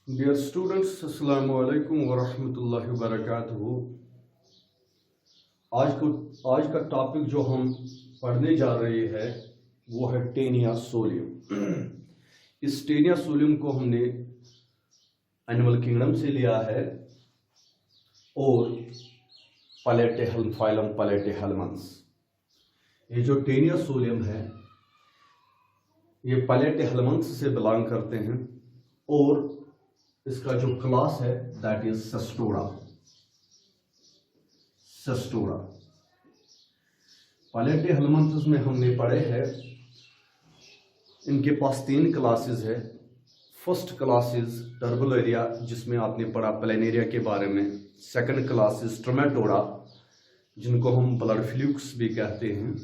Dear students, अस्सलाम वालेकुम व रहमतुल्लाहि व बरकातुहू। आज का टॉपिक जो हम पढ़ने जा रहे हैं वो है टेनिया सोलियम। इस टेनिया सोलियम को हमने एनिमल किंगडम से लिया है और फाइलम प्लेटेहेल्मंथ्स। ये जो टेनिया सोलियम है ये प्लेटेहेल्मंथ्स से बिलोंग करते हैं और इसका जो क्लास है दैट इज सेस्टोरा। प्लेटेहेल्मंथ्स में हमने पढ़े हैं, इनके पास 3 क्लासेस है। फर्स्ट क्लास इज टर्बुलेरिया, जिसमें आपने पढ़ा प्लेनेरिया के बारे में। सेकंड क्लास इज ट्रोमेटोरा, जिनको हम ब्लड फ्लूक्स भी कहते हैं।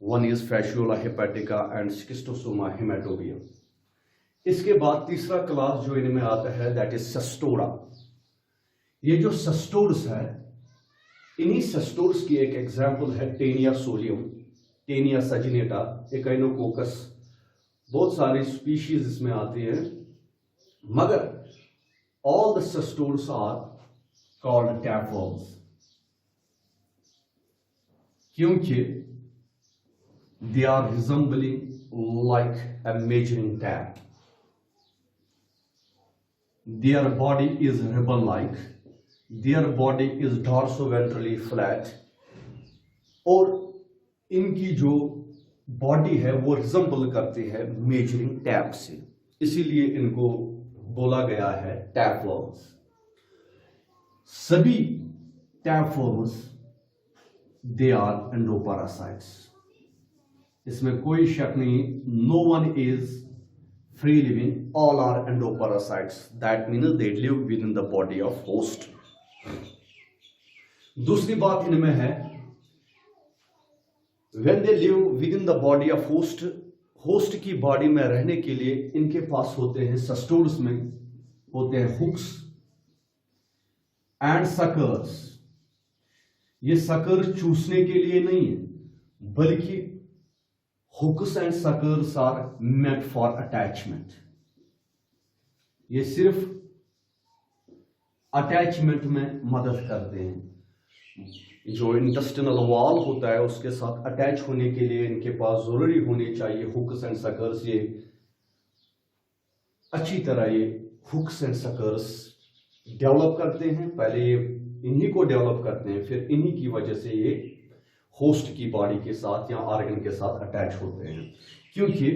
One is Fasciola hepatica and Schistosoma haematobium. इसके बाद तीसरा क्लास जो इनमें आता है दैट इज सेस्टोरा। ये जो सेस्टोर्स है, इन्हीं सेस्टोर्स की एक एग्जांपल है Taenia solium, Taenia saginata, Echinococcus. बहुत सारी स्पीशीज इसमें आती है, मगर all the cestodes are called tapeworms, क्योंकि they are resembling like a measuring tape. Their body is ribbon-like. Their body is dorsoventrally flat. और इनकी जो बॉडी है वो रिजेंबल करती है मेजरिंग टैप से, इसीलिए इनको बोला गया है टैपवर्म्स। सभी टैपवर्म्स दे आर एंडोपैरासाइट्स, इसमें कोई शक नहीं। No one is free living, all are endoparasites. That means they live within the body of host. दूसरी बात इनमें है, when they live within the body of host, host की बॉडी में रहने के लिए इनके पास होते हैं, सेस्टोर्स में होते हैं हुक्स एंड सकर्स। ये सकर चूसने के लिए नहीं है, बल्कि hooks and suckers are meant for attachment. ये सिर्फ अटैचमेंट में मदद करते हैं। जो इंटेस्टिनल वॉल होता है उसके साथ अटैच होने के लिए इनके पास जरूरी होने चाहिए हुक्स एंड सकर्स। ये अच्छी तरह ये हुक्स एंड सकर्स डेवलप करते हैं। पहले ये इन्हीं को डेवलप करते हैं, फिर इन्हीं की वजह से ये होस्ट की बॉडी के साथ या ऑर्गन के साथ अटैच होते हैं। क्योंकि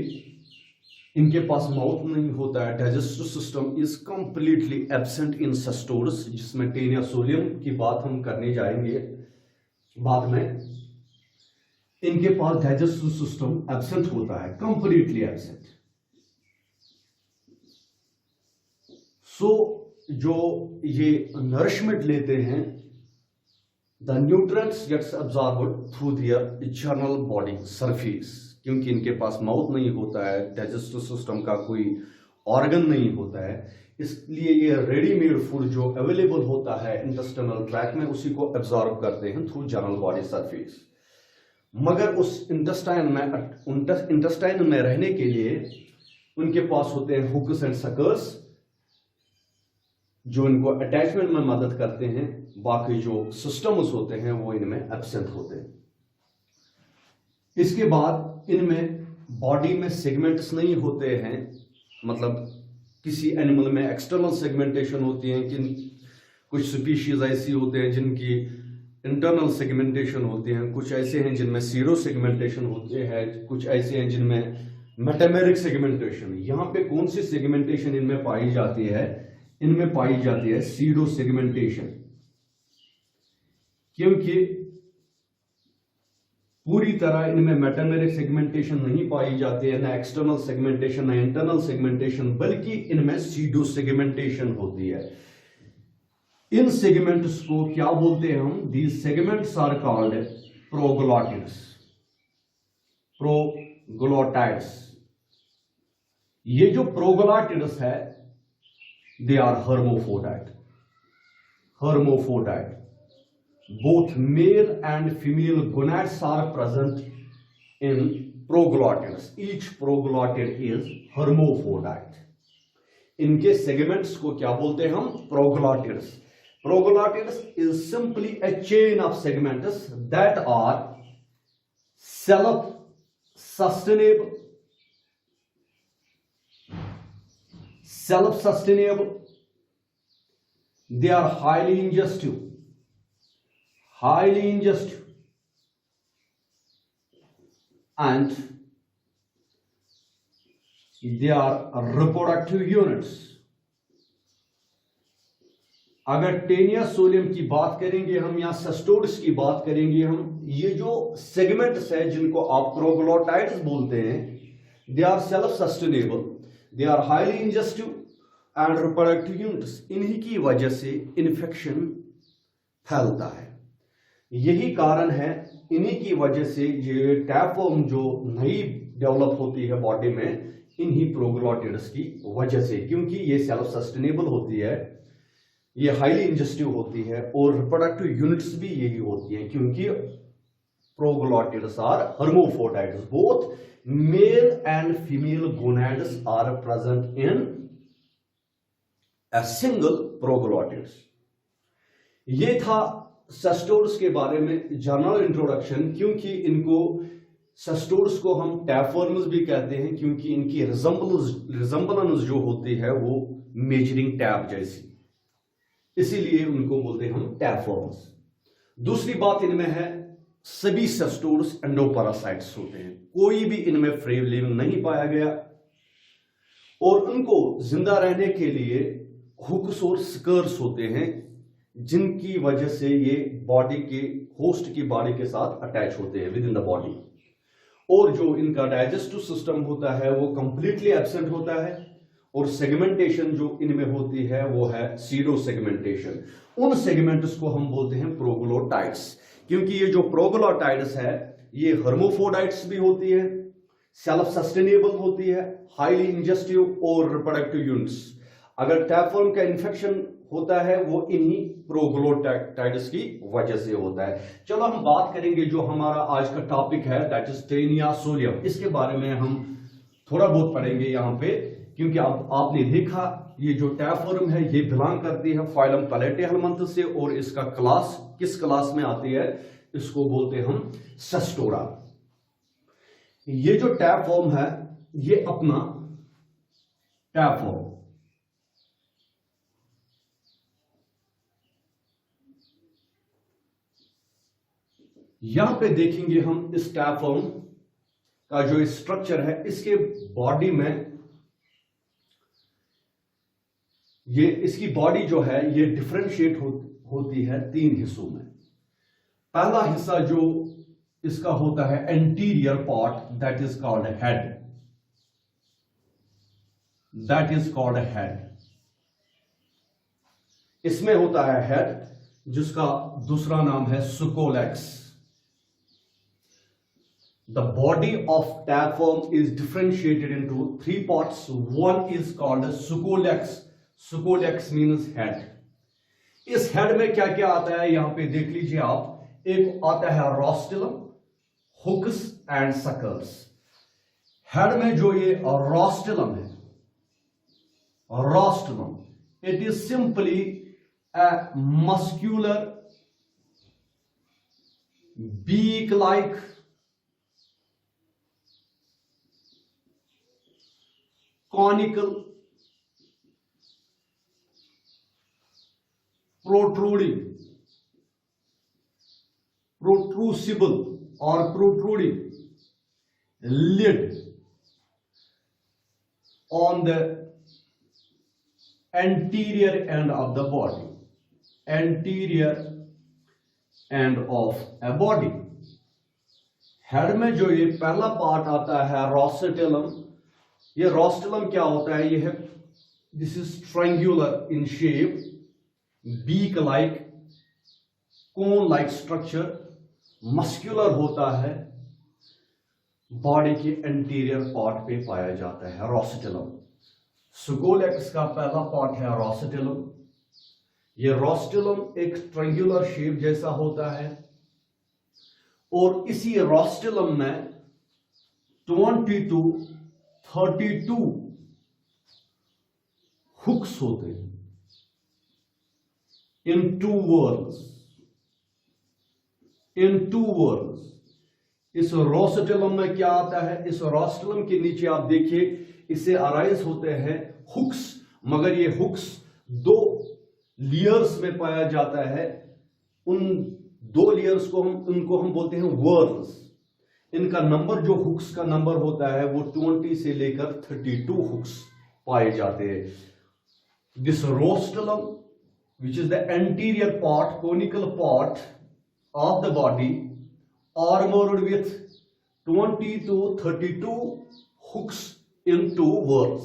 इनके पास माउथ नहीं होता है, digestive system is completely absent in cestodes, जिसमें टेनिया सोलियम की बात हम करने जाएंगे बाद में। इनके पास डाइजेस्टिव सिस्टम एब्सेंट होता है, कंप्लीटली एब्सेंट। सो जो ये नरिशमेंट लेते हैं, The nutrients gets absorbed through their internal body surface। क्योंकि इनके पास माउथ नहीं होता है, डाइजेस्टिव सिस्टम का कोई ऑर्गन नहीं होता है, इसलिए ये रेडीमेड फूड जो अवेलेबल होता है इंटेस्टाइनल ट्रैक्ट में उसी को एब्जॉर्ब करते हैं थ्रू जनरल बॉडी सरफेस। मगर उस इंटेस्टाइन में रहने के लिए उनके पास होते हैं हुक्स एंड सकर्स, जो इनको अटैचमेंट में मदद करते हैं। बाकी जो सिस्टम्स होते हैं वो इनमें एब्सेंट होते हैं। इसके बाद इनमें बॉडी में सेगमेंट्स नहीं होते हैं, मतलब किसी एनिमल में एक्सटर्नल सेगमेंटेशन होती है, कुछ स्पीशीज ऐसी होते हैं जिनकी इंटरनल सेगमेंटेशन होती है, कुछ ऐसे हैं जिनमें सीरो सेगमेंटेशन होते हैं, कुछ ऐसे हैं जिनमें मेटामेरिक सेगमेंटेशन। यहां पे कौन सी सेगमेंटेशन इनमें पाई जाती है? इनमें पाई जाती है सीडो सेगमेंटेशन, क्योंकि पूरी तरह इनमें मेटामेरिक सेगमेंटेशन नहीं पाई जाती है, ना एक्सटर्नल सेगमेंटेशन ना इंटरनल सेगमेंटेशन, बल्कि इनमें सीडो सेगमेंटेशन होती है। इन सेगमेंट्स को क्या बोलते हैं हम? These segments are called proglottids. Proglottids, ये जो प्रोग्लॉटिड्स है they are hermaphrodite. Both male and female gonads are present in proglottids. Each proglottid is hermaphrodite. इनके सेगमेंट्स को क्या बोलते हैं हम? Proglottids. Proglottids is simply a chain of segments that are self-sustainable. They are highly ingestive, and they are reproductive units. अगर Taenia solium की बात करेंगे हम या सेस्टोड्स की बात करेंगे हम, ये जो सेगमेंट्स है जिनको आप प्रोग्लॉटाइड्स बोलते हैं, they are self sustainable, they are highly ingestive and reproductive units. इन्हीं की वजह से इन्फेक्शन फैलता है. यही कारण है, इन्हीं की वजह से ये टैपवर्म जो नई डेवलप होती है बॉडी में, इन्हीं प्रोग्लॉटिड्स की वजह से, क्योंकि ये सेल्फ सस्टेनेबल होती है, ये हाईली इंजेस्टिव होती है और रिप्रोडक्टिव यूनिट्स भी यही होती हैं, क्योंकि proglottids are hermaphrodites. Both male and female gonads are present in a single proglottids. ये था सेस्टोड्स के बारे में जनरल इंट्रोडक्शन. क्योंकि इनको सेस्टोड्स को हम टैपवर्म्स भी कहते हैं, क्योंकि इनकी रिजम्बलेंस जो होती है वो मेजरिंग टैप जैसी, इसीलिए उनको बोलते हैं हम टैपवर्म्स. दूसरी बात इनमें है, सभी सेस्टोड्स एंडोपैरासाइट्स होते हैं, कोई भी इनमें फ्री लिविंग नहीं पाया गया, और उनको जिंदा रहने के लिए हुक्स और स्कर्स होते हैं, जिनकी वजह से ये बॉडी के होस्ट की बॉडी के साथ अटैच होते हैं विद इन द बॉडी. और जो इनका डाइजेस्टिव सिस्टम होता है वो कंप्लीटली एब्सेंट होता है, और सेगमेंटेशन जो इनमें होती है वो है सीडो सेगमेंटेशन. उन सेगमेंट्स को हम बोलते हैं प्रोग्लॉटाइड्स, क्योंकि ये जो प्रोग्लॉटाइड्स है ये hermaphrodites भी होती है, सेल्फ सस्टेनेबल होती है, हाईली इंजेस्टिव और रिप्रोडक्टिव यूनिट्स. अगर टैपवर्म का इंफेक्शन होता है वो इन्हीं प्रोग्लॉटाइड्स की वजह से होता है. चलो हम बात करेंगे जो हमारा आज का टॉपिक है, दैट इज टेनिया सोलियम. इसके बारे में हम थोड़ा बहुत पढ़ेंगे यहाँ पे, क्योंकि आपने देखा ये जो टैपवर्म है ये बिलोंग करती है फाइलम पैलेटिहेलमिंथ से, और इसका क्लास किस क्लास में आती है? इसको बोलते हैं हम सेस्टोरा. ये जो टैपवर्म है ये अपना टैपवर्म यहां पे देखेंगे हम. इस टैपवर्म का जो स्ट्रक्चर है, इसके बॉडी में ये इसकी बॉडी जो है ये डिफरेंशिएट होती है 3 हिस्सों में. पहला हिस्सा जो इसका होता है anterior part, that is called head. इसमें होता है हेड, जिसका दूसरा नाम है सुकोलेक्स. The body of tapeworm is differentiated into 3 parts. One is called sucolex. Sucolex means head. इस हेड में क्या क्या आता है यहां पे देख लीजिए आप. एक आता है rostellum, hooks and suckers. Head में जो ये रोस्टिलम है, rostellum, it is simply a muscular beak like conical protrusible or protruding lid on the anterior end of the body. Anterior end of a body. Head में जो ये पहला part आता है रोस्टिलम, ये रोस्टिलम क्या होता है? ये है, this is triangular in shape, beak like, cone like structure, muscular होता है, बॉडी के एंटीरियर पार्ट पे पाया जाता है रोस्टिलम. सुकोलेक्स का पहला पार्ट है रोस्टिलम. ये रोस्टिलम एक ट्रायंगुलर शेप जैसा होता है, और इसी रोस्टिलम में 20 to 32 हुक्स होते हैं इन टू वर्ल्स। इस रोस्टेलम में क्या आता है? इस रोस्टेलम के नीचे आप देखिए इससे अराइज होते हैं हुक्स, मगर ये हुक्स दो लेयर्स में पाया जाता है। उन दो लेयर्स को उनको हम बोलते हैं वर्ल्स। इनका नंबर, जो हुक्स का नंबर होता है वो 20 से लेकर 32 हुक्स पाए जाते हैं। This rostellum which is the anterior part, conical part of the body, armored with 20 to 32 hooks in two whorls.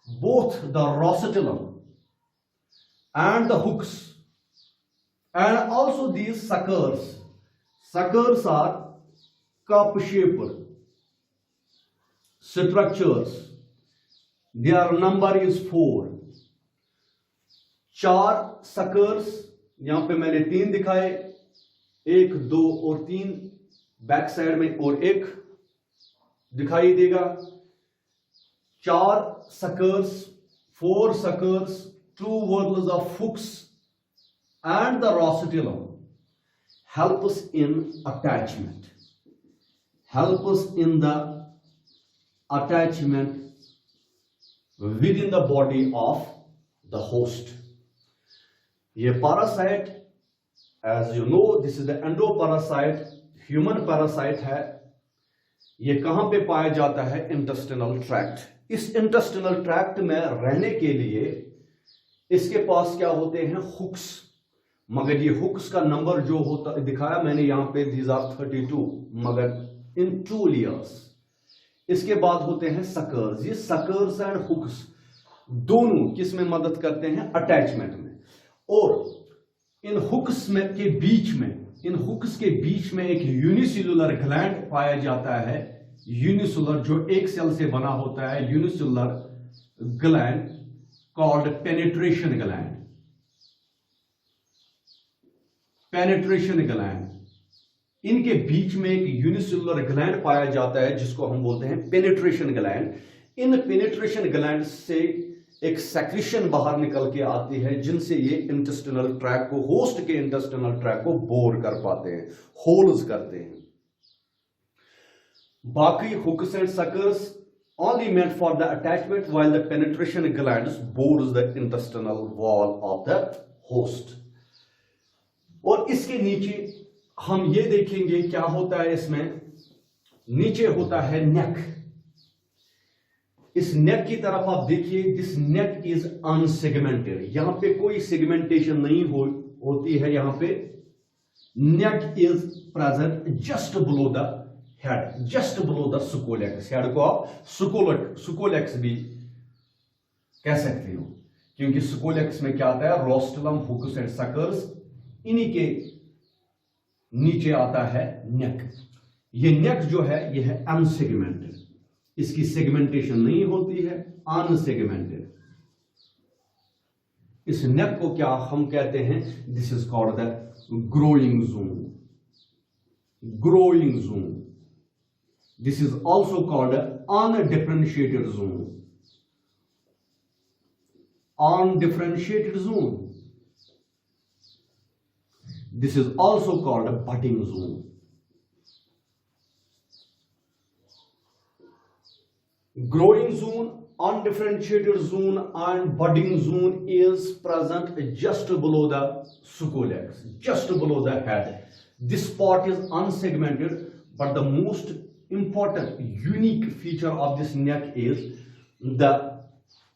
Both the rosetellum and the hooks, and also these suckers are cup-shaped structures. Their number is 4. 4 suckers, यहां पे मैंने 3 दिखाए, 1, 2 और 3, back side में और 1 दिखाई देगा। 4 suckers, 4 suckers, 2 whorls of hooks and the rosetellum help us in attachment, within the body of the host. ये parasite, as you know, this is the endoparasite, human parasite है। ये कहां पे पाया जाता है? Intestinal tract. इस इंटेस्टिनल ट्रैक्ट में रहने के लिए इसके पास क्या होते हैं? हुक्स। मगर ये हुक्स का नंबर जो होता दिखाया मैंने यहां पे, दीज आर 32, मगर इन 2 लेयर्स। इसके बाद होते हैं सकर्स। ये सकर्स एंड हुक्स दोनों किस में मदद करते हैं? अटैचमेंट में। और इन हुक्स में के बीच में एक यूनिसेलुलर ग्लैंड पाया जाता है। यूनिसेलुलर, जो एक सेल से बना होता है, unicellular gland called penetration gland. इनके बीच में एक यूनिसेलुलर ग्लैंड पाया जाता है जिसको हम बोलते हैं पेनिट्रेशन ग्लैंड। इन पेनिट्रेशन ग्लैंड से एक सेक्रेशन बाहर निकल के आती है जिनसे ये इंटेस्टिनल ट्रैक को, होस्ट के इंटेस्टिनल ट्रैक को बोर कर पाते हैं, होल्स करते हैं। बाकी hooks and suckers only meant for the attachment, while the penetration glands bores the intestinal wall of the host. और इसके नीचे हम ये देखेंगे क्या होता है। इसमें नीचे होता है नेक। इस नेक की तरफ आप देखिए, दिस नेक इज अनसेगमेंटेड। यहां पे कोई सेगमेंटेशन नहीं होती है। यहां पे neck is present just below the head, just below the scolex. Head को आप सुकोलेक्स भी कह सकते हो, क्योंकि सुकोलेक्स में क्या आता है? Rostellum, hooks and suckers. इन्हीं के नीचे आता है नेक। ये नेक जो है ये है अनसेगमेंटेड, इसकी सेगमेंटेशन नहीं होती है, अनसेगमेंटेड। इस नेक को क्या हम कहते हैं? This is called the growing zone. This is also called undifferentiated zone. This is also called budding zone. Growing zone, undifferentiated zone and budding zone is present just below the sucolex, just below the head. This part is unsegmented, but the most important unique feature of this neck is the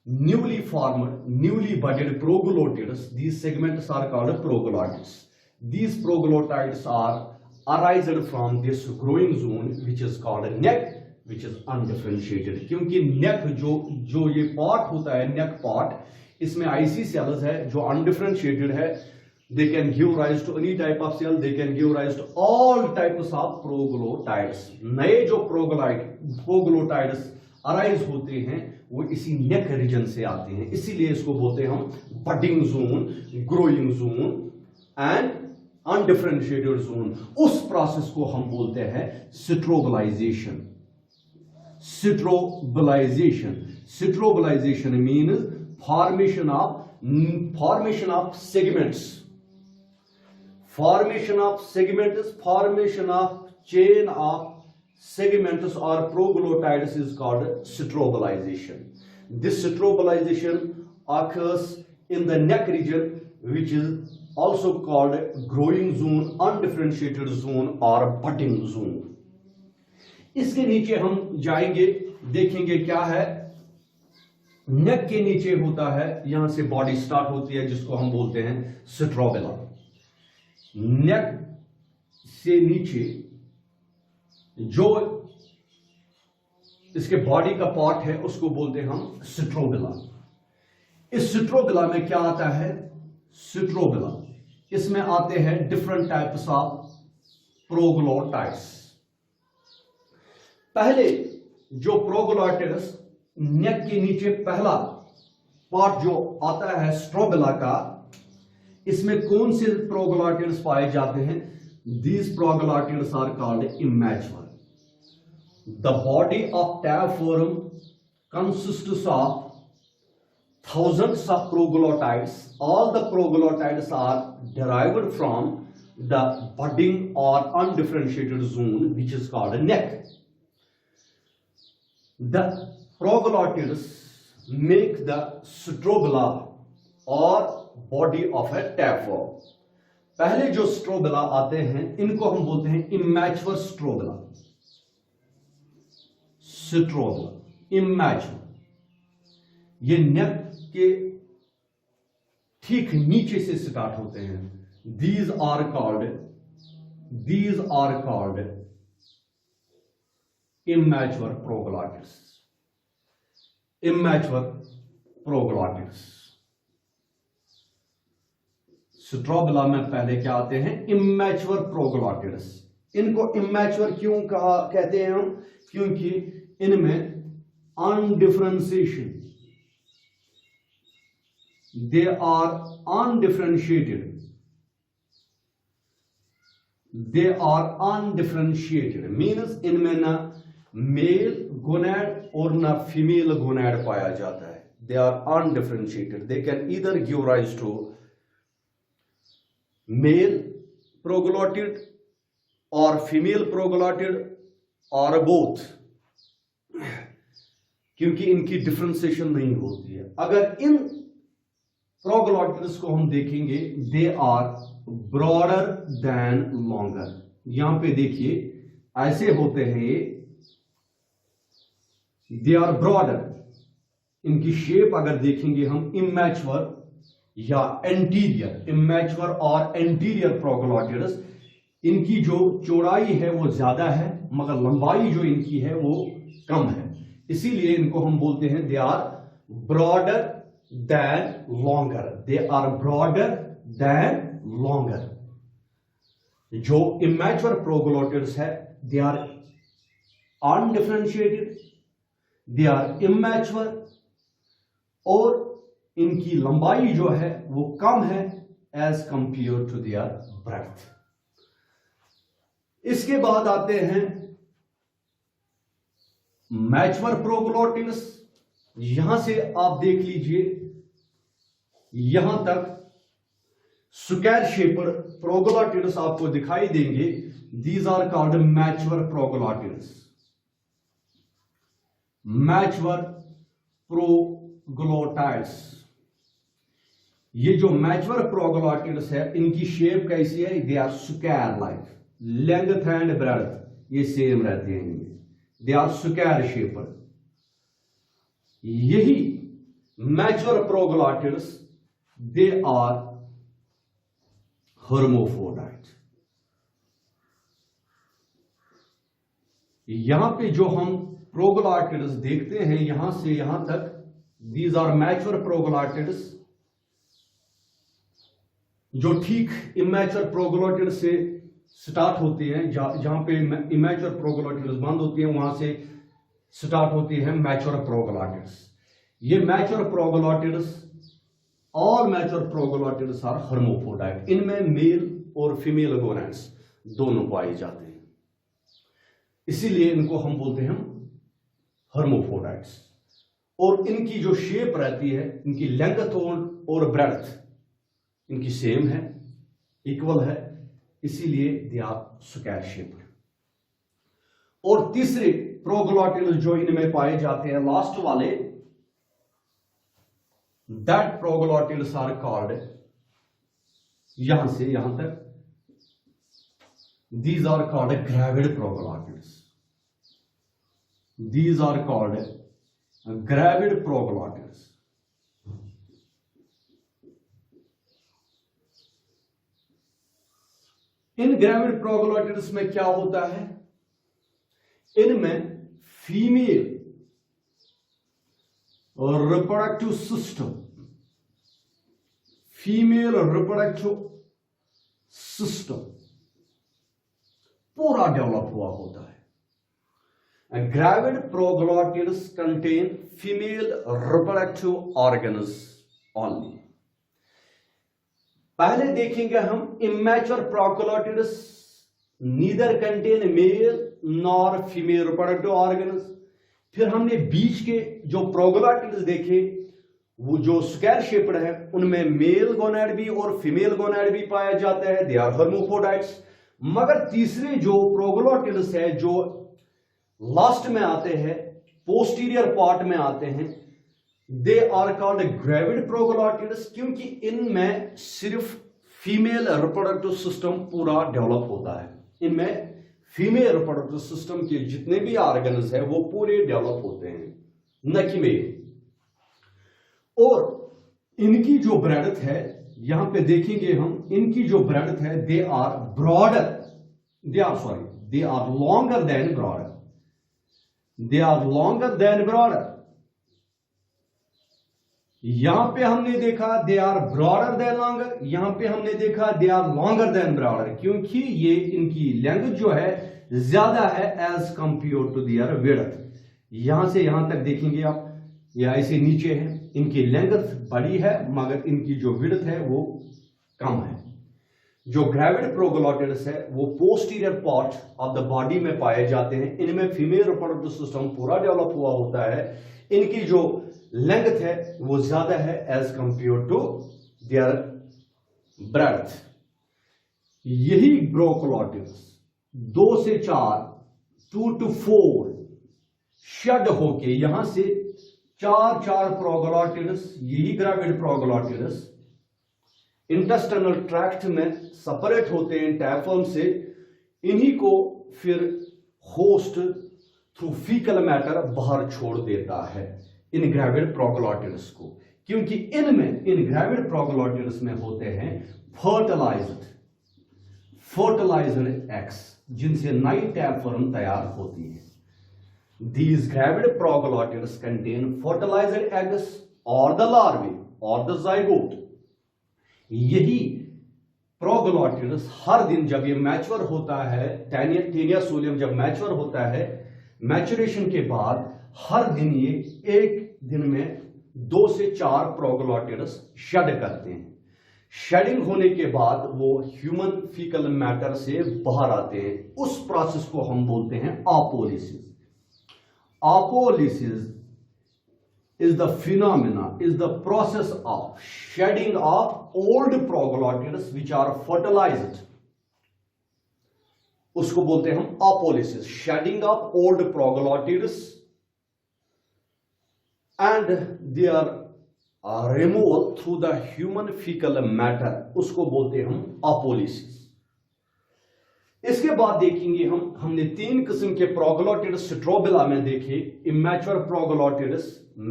newly formed, newly budded proglottids. These segments are called proglottids. These proglottids are arised from this growing zone, which is called neck, which is undifferentiated. क्योंकि नेक जो ये part होता है, नेक part, इसमें IC sales है जो undifferentiated है। they can give rise to any type of cell, they can give rise to all types of proglottids. नए जो proglottids अराइज होते हैं वो इसी नेक रीजन से आते हैं, इसीलिए इसको बोलते हैं हम budding zone, growing zone and undifferentiated zone. उस प्रोसेस को हम बोलते हैं स्ट्रोबलाइजेशन। Strobalization means formation of segments. Formation of chain of segments or proglottids is called strobilization. This strobilization occurs in the neck region, which is also called growing zone, undifferentiated zone or budding zone. इसके नीचे हम जाएंगे, देखेंगे क्या है। नेक के नीचे होता है, यहां से बॉडी स्टार्ट होती है, जिसको हम बोलते हैं स्ट्रोबिला। नेक से नीचे जो इसके बॉडी का पार्ट है उसको बोलते हैं हम स्ट्रोबिला। इस स्ट्रोबिला में क्या आता है? स्ट्रोबिला, इसमें आते हैं डिफरेंट टाइप्स ऑफ प्रोग्लोटाइड्स। पहले जो प्रोग्लोटाइड्स, नेक के नीचे पहला पार्ट जो आता है स्ट्रोबिला का, इसमें कौन से प्रोग्लोटाइड्स पाए जाते हैं? These proglottids are called immature. The body of tapeworm consists of thousands of proglottids. All the proglottids are derived from the budding or undifferentiated zone, which is called a neck. The proglottids make the strobila or body of a tapeworm. पहले जो strobila आते हैं इनको हम बोलते हैं immature strobila. Immature ये नेक के ठीक नीचे से स्टार्ट होते हैं। These are called immature proglottids. Strobila में पहले क्या आते हैं? Immature proglottids. इनको इमैच्योर क्यों कहते हैं हम? क्योंकि इनमें अनडिफरेंशिएशन, दे आर अनडिफरेंशिएटेड मीन्स इनमें ना मेल गोनैड और ना फीमेल गोनैड पाया जाता है। They are undifferentiated. They can either give rise to male proglottid और फीमेल प्रोग्लोटिड और बोथ, क्योंकि इनकी डिफरेंशिएशन नहीं होती है। अगर इन प्रोग्लोटिड्स को हम देखेंगे, they are broader than longer. यहां पे देखिए ऐसे होते हैं ये, दे आर ब्रॉडर। इनकी शेप अगर देखेंगे हम इमैच्योर या एंटीरियर, इमैच्योर और एंटीरियर प्रोग्लोटिड्स, इनकी जो चौड़ाई है वो ज्यादा है मगर लंबाई जो इनकी है वो कम है। इसीलिए इनको हम बोलते हैं they are broader than longer. They are broader than longer. जो इमैच्योर प्रोग्लोटिड्स है they are undifferentiated, they are immature और इनकी लंबाई जो है वो कम है as compare to their breadth. इसके बाद आते हैं मैच्योर प्रोग्लोटिड्स। यहां से आप देख लीजिए, यहां तक स्क्वायर शेपर प्रोग्लोटिड्स आपको दिखाई देंगे। These are called mature proglottids. Mature proglottids, ये जो मैच्योर प्रोग्लोटिड्स है इनकी शेप कैसी है? They are square like, length and breadth ये सेम रहते हैं इनमें। They are square shaped. यही mature proglottids they are hermaphrodite. यहां पे जो हम प्रोग्लोटिड्स देखते हैं यहां से यहां तक, दीज आर मैच्योर प्रोग्लोटिड्स, जो ठीक इमैच्योर प्रोग्लोटिड से स्टार्ट होती हैं। जहां पे इमैच्योर प्रोग्लोटिड्स बंद होती हैं वहां से स्टार्ट होती है मैच्योर प्रोग्लोटिड्स। ये mature proglottids, all mature proglottids are hermaphrodite. इनमें मेल और फीमेल गोनैड्स दोनों पाए जाते हैं, इसीलिए इनको हम बोलते हैं हर्मोफोडाइट्स। और इनकी जो शेप रहती है, इनकी लेंथ और ब्रेड्थ इनकी सेम है, इक्वल है, इसीलिए दे आर स्क्वायर शेप्ड। और तीसरे प्रोग्लॉटिड्स जो इनमें पाए जाते हैं, लास्ट वाले, दैट प्रोग्लॉटिड्स आर कॉल्ड, यहां से यहां तक, these are called gravid proglottids. These are called gravid proglottids. इन ग्रेविड प्रोग्लॉटिड्स में क्या होता है, इनमें female reproductive system, female reproductive system पूरा डेवलप हुआ होता है। Gravid proglottids contain female reproductive organs only. पहले देखेंगे हम immature proglottids neither contain male nor female reproductive organs. फिर हमने बीच के जो प्रोग्लॉटिड्स देखे, वो जो स्क्वायर शेप्ड है, उनमें मेल गोनैड भी और फीमेल गोनैड भी पाया जाता है, दे आर हर्माफ्रोडाइट्स। मगर तीसरे जो प्रोग्लॉटिड्स है, जो लास्ट में आते हैं, पोस्टीरियर पार्ट में आते हैं, they are called gravid proglottids, क्योंकि इनमें सिर्फ फीमेल रिप्रोडक्टिव सिस्टम पूरा डेवलप होता है। इनमें फीमेल रिप्रोडक्टिव सिस्टम के जितने भी ऑर्गन्स है वो पूरे डेवलप होते हैं, न कि मेल। और इनकी जो ब्रेडथ है, यहां पे देखेंगे हम, इनकी जो ब्रेडथ है, they are broader, they are longer than broader, they are longer than broader. यहां पे हमने देखा they are broader than longer, यहां पे हमने देखा they are longer than broader, क्योंकि ये इनकी लेंथ जो है ज्यादा है as compare to their width. यहां से यहां तक देखेंगे आप, या ऐसे नीचे है, इनकी लेंथ बड़ी है मगर इनकी जो विड्थ है वो कम है। जो ग्रेविड प्रोग्लॉटिड्स है वो posterior part of the body में पाए जाते हैं। इनमें फीमेल रिप्रोडक्टिव सिस्टम पूरा डेवलप हुआ होता है। इनकी जो लेंथ है वो ज्यादा है as compare to their breadth. यही प्रोग्लॉटिड्स 2 से 4, 2 to 4 शेड होके यहां से 4 प्रोग्लॉटिड्स, यही ग्रेविड प्रोग्लॉटिड्स इंटेस्टाइनल ट्रैक्ट में सेपरेट होते हैं टाइफॉर्म से। इन्हीं को फिर होस्ट थ्रू फीकल मैटर बाहर छोड़ देता है, इन ग्रेविड प्रोग्लॉटिड्स को, क्योंकि इनमें, इन ग्रेविड प्रोग्लॉटिड्स में होते हैं फर्टिलाइज्ड एग्स, जिनसे नई टाइफॉर्म तैयार होती है। These gravid proglottids contain fertilized eggs or the larvae or the zygote. यही प्रोग्लॉटिड्स हर दिन जब ये मैच्योर होता है, टेनिया सोलियम जब मैच्योर होता है, मैच्योरेशन के बाद हर दिन ये एक दिन में 2 से 4 प्रोग्लॉटिड्स शेड करते हैं। शेडिंग होने के बाद वो ह्यूमन फीकल मैटर से बाहर आते हैं। उस प्रोसेस को हम बोलते हैं अपोलिसिस। Apolysis is the phenomena, is the process of shedding of old proglottids which are fertilized. उसको बोलते हैं हम apolysis, shedding of old proglottids and their removal through the human fecal matter, उसको बोलते हैं हम apolysis. इसके बाद देखेंगे हमने 3 किस्म के प्रोग्लॉटिड्स स्ट्रोबिला में देखे, immature proglottids,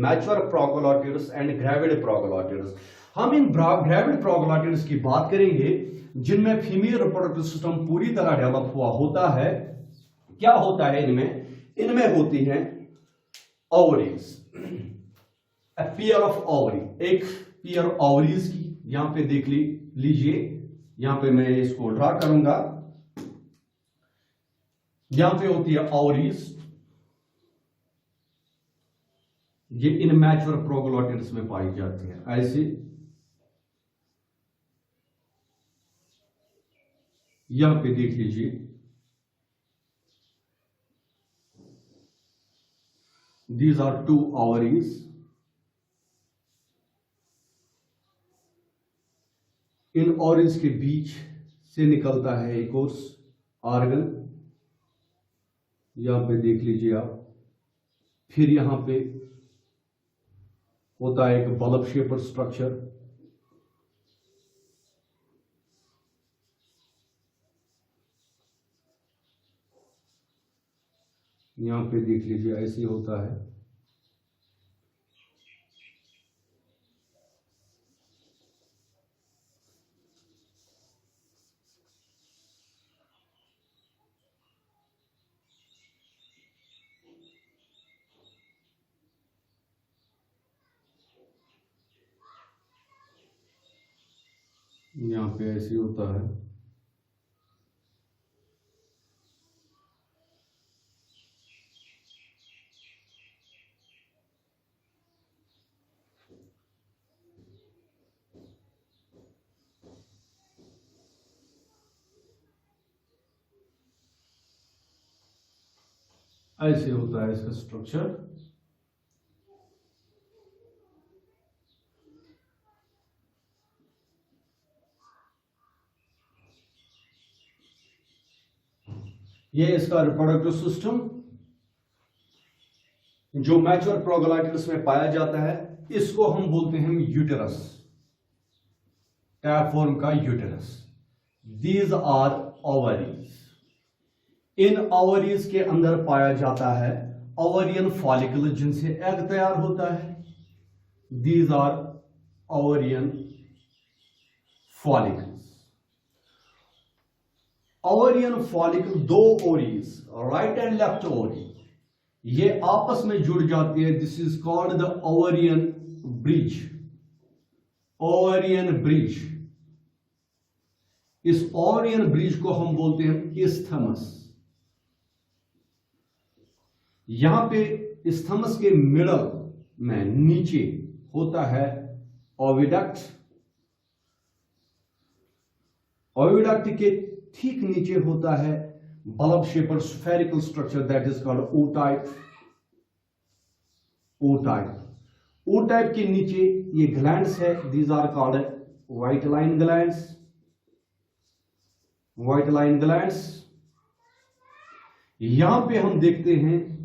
mature proglottids and gravid proglottids. हम इन ग्रेविड प्रोग्लॉटिड्स की बात करेंगे जिनमें फीमेल रिप्रोडक्टिव सिस्टम पूरी तरह डेवलप हुआ होता है। क्या होता है इनमें? इनमें होती हैं ovaries, a pair of ovary, एक पेयर ओवरीज की, यहां पे देख लीजिए, यहां पे मैं इसको ड्रा करूंगा, यहां पे होती है ओवरीज, ये इनमैच्योर प्रोग्लॉटिड्स में पाई जाती है। ऐसे यहां पे देख लीजिए, these are 2 ovaries, इन ऑरिज के बीच से निकलता है एक और आर्गन, यहां पे देख लीजिए आप। फिर यहां पे होता है एक बल्ब शेपर स्ट्रक्चर, यहां पे देख लीजिए ऐसे होता है। यहाँ पे ऐसे होता है। ऐसे होता है इसका स्ट्रक्चर। ये इसका रिप्रोडक्टिव सिस्टम जो मैच्योर प्रोगैलाइटिड्स में पाया जाता है, इसको हम बोलते हैं यूटेरस, टैप फॉर्म का यूटेरस। These are ovaries. इन ओवरीज के अंदर पाया जाता है ओवरियन फॉलिकल, जिनसे एग तैयार होता है। These are ovarian follicles. Ovarian follicle, दो ओरीज, राइट एंड लेफ्ट ओरी, ये आपस में जुड़ जाती है। This is called the ovarian bridge. Ovarian bridge, इस ओवरियन ब्रिज को हम बोलते हैं इस्थमस। यहां पे इस्थमस के मिडल में नीचे होता है ओविडक्ट। ओविडक्ट के ठीक नीचे होता है bulb shaped spherical structure, that is called ootype. Ootype, ootype के नीचे ये ग्लैंड्स है, these are called vitelline glands. Vitelline glands, यहां पे हम देखते हैं,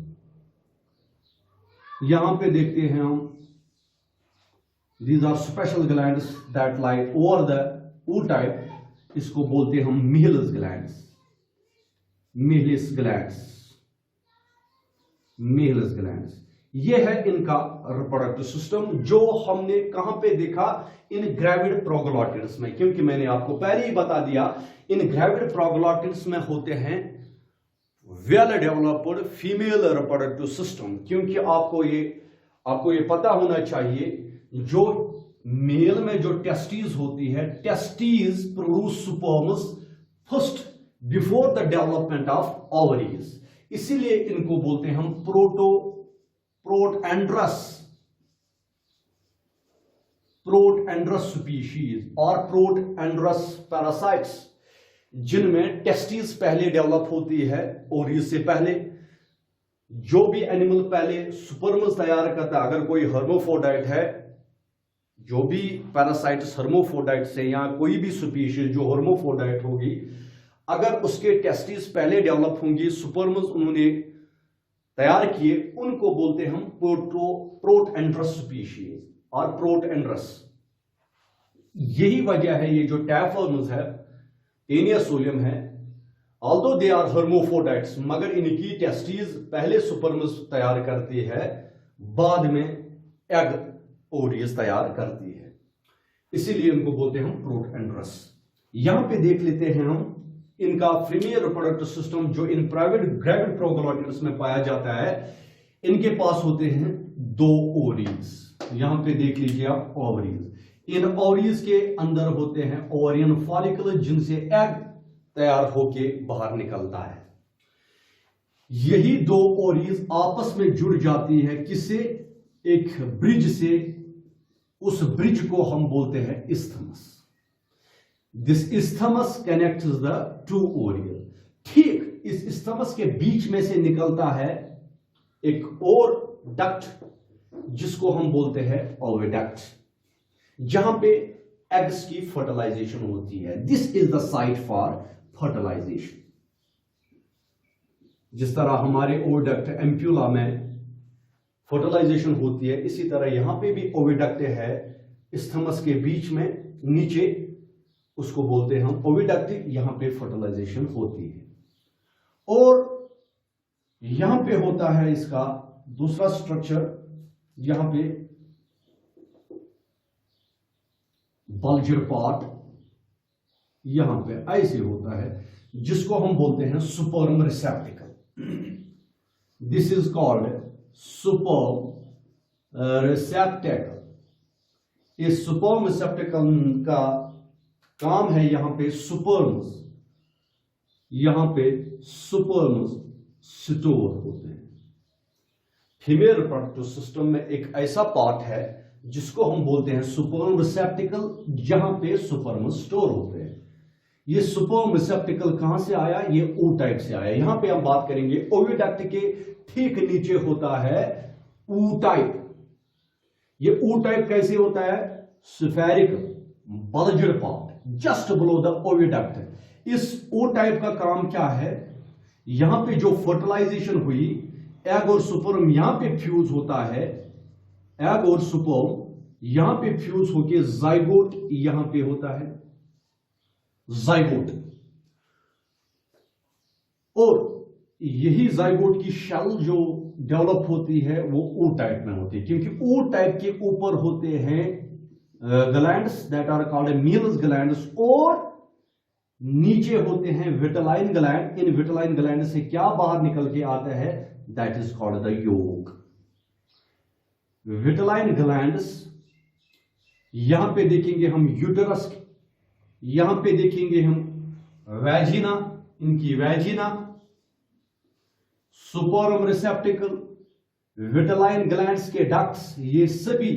यहां पे देखते हैं हम, these are special glands that lie over the ootype. इसको बोलते हैं हम Mehlis glands. Mehlis glands, Mehlis glands, ये है इनका रिप्रोडक्टिव सिस्टम, जो हमने कहां पे देखा, इन ग्रेविड प्रोगैलाइटिड्स में। क्योंकि मैंने आपको पहले ही बता दिया, इन ग्रेविड प्रोगैलाइटिड्स में होते हैं well developed female reproductive system. क्योंकि आपको ये पता होना चाहिए, जो मेल में जो टेस्टीज होती है, testes produce sperms first before the development of ovaries. इसीलिए इनको बोलते हैं हम प्रोटएंड्रस स्पीशीज और प्रोटएंड्रस पैरासाइट्स, जिनमें टेस्टीज पहले डेवलप होती है ओवरीज से पहले। जो भी एनिमल पहले स्पर्म्स तैयार करता है, अगर कोई हर्मोफोडाइट है, जो भी पैरासाइट्स हर्मोफोडाइट से, या कोई भी स्पीशीज जो हर्मोफोडाइट होगी, अगर उसके टेस्टिस पहले डेवलप होंगी, स्पर्म्स उन्होंने तैयार किए, उनको बोलते हम प्रोटएंड्रस स्पीशीज और प्रोटएंड्रस। यही वजह है, ये जो टैपवर्म्स है, टेनिया सोलियम है, ऑल्दो दे आर हर्मोफोडाइट्स, मगर इनकी टेस्टिस पहले स्पर्म्स तैयार करती है, बाद में एग ओवरीज तैयार करती है। इसीलिए इनको बोलते हैं हम प्रोटएंड्रस। यहां पे देख लेते हैं हम इनका फीमेल रिप्रोडक्टिव सिस्टम, जो इन प्राइवेट ग्रेविड प्रोगैलाइटिड्स में पाया जाता है। इनके पास होते हैं दो ओवरीज। यहां पे देख लीजिए आप ओवरीज। इन ओवरीज के अंदर होते हैं ओवरियन फॉलिकल, जिनसे एग तैयार होके बाहर निकलता है। यही दो ओवरीज आपस में जुड़ जाती है, किससे? एक ब्रिज से। उस ब्रिज को हम बोलते हैं isthmus. This isthmus connects the two ovaries. ठीक इस इस्थमस के बीच में से निकलता है एक और डक्ट, जिसको हम बोलते हैं ओविडक्ट, जहां पे एग्स की फर्टिलाइजेशन होती है। This is the site for fertilization. जिस तरह हमारे ओविडक्ट एम्प्यूला में फर्टिलाइजेशन होती है, इसी तरह यहां पे भी ओविडक्ट है स्थमस के बीच में नीचे, उसको बोलते हैं हम ओविडक्ट। यहां पे फर्टिलाइजेशन होती है। और यहां पे होता है इसका दूसरा स्ट्रक्चर, यहां पे बल्जर पार्ट यहां पे ऐसे होता है, जिसको हम बोलते हैं sperm रिसेप्टिकल। This is called sperm रिसेप्टिकल। इस सुपर्म रिसेप्टिकल का काम है यहां पे सुपर्म्स, यहां पे सुपर्म्स स्टोर होते हैं। फीमेल रिप्रोडक्टिव सिस्टम में एक ऐसा पार्ट है जिसको हम बोलते हैं सुपर्म रिसेप्टिकल, जहां पे सुपर्म स्टोर होते हैं। ये सुपर्म रिसेप्टिकल कहां से आया? ये ओ टाइप से आया। यहां पे हम बात करेंगे ओविडक्ट के ठीक नीचे होता है ओ टाइप। ये ओ टाइप कैसे होता है? Spherical bulged part just below the oviduct. इस ओ टाइप का काम क्या है? यहां पे जो फर्टिलाइजेशन हुई, एग और सुपर्म यहां पे फ्यूज होता है, एग और सुपर्म यहां पे फ्यूज होके जाइगोट यहां पे होता है, जाइगोट। और यही जाइगोट की शेल जो डेवलप होती है वो ओ टाइप में होती है, क्योंकि ओ टाइप के ऊपर होते हैं glands that are called Mehlis glands, और नीचे होते हैं विटेलाइन ग्लैंड। इन विटेलाइन ग्लैंड से क्या बाहर निकल के आता है? That is called the yolk. Vitelline glands यहां पे देखेंगे हम यूटेरस, यहां पे देखेंगे हम वैजिना, इनकी vagina, sperm receptacle, vitelline glands के डक्ट्स, ये सभी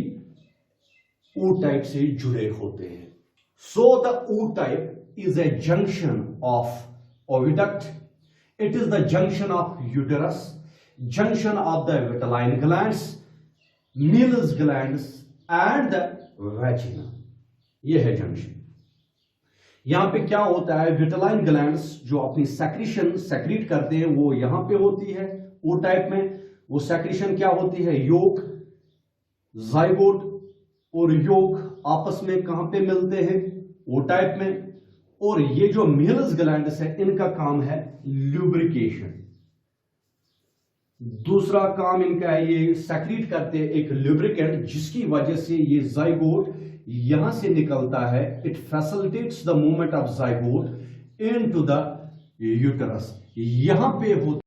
ओ टाइप से जुड़े होते हैं। So the ootype is a junction of oviduct. It is the junction of uterus, junction of the vitelline glands, Mills glands and the vagina. ये है junction. यहां पे क्या होता है? विटेलाइन ग्लैंड्स जो अपनी सेक्रीशन सेक्रीट करते हैं वो यहां पे होती है ओ टाइप में। वो सेक्रीशन क्या होती है? योक, जाइगोट और योक आपस में कहां पे मिलते हैं? ओ टाइप में। और ये जो मिल्स ग्लैंड्स है, इनका काम है लुब्रिकेशन। दूसरा काम इनका है, ये सेक्रीट करते हैं एक लुब्रिकेंट, जिसकी वजह से ये जाइगोट यहां से निकलता है। It facilitates the movement of zygote into the uterus. यहां पे होता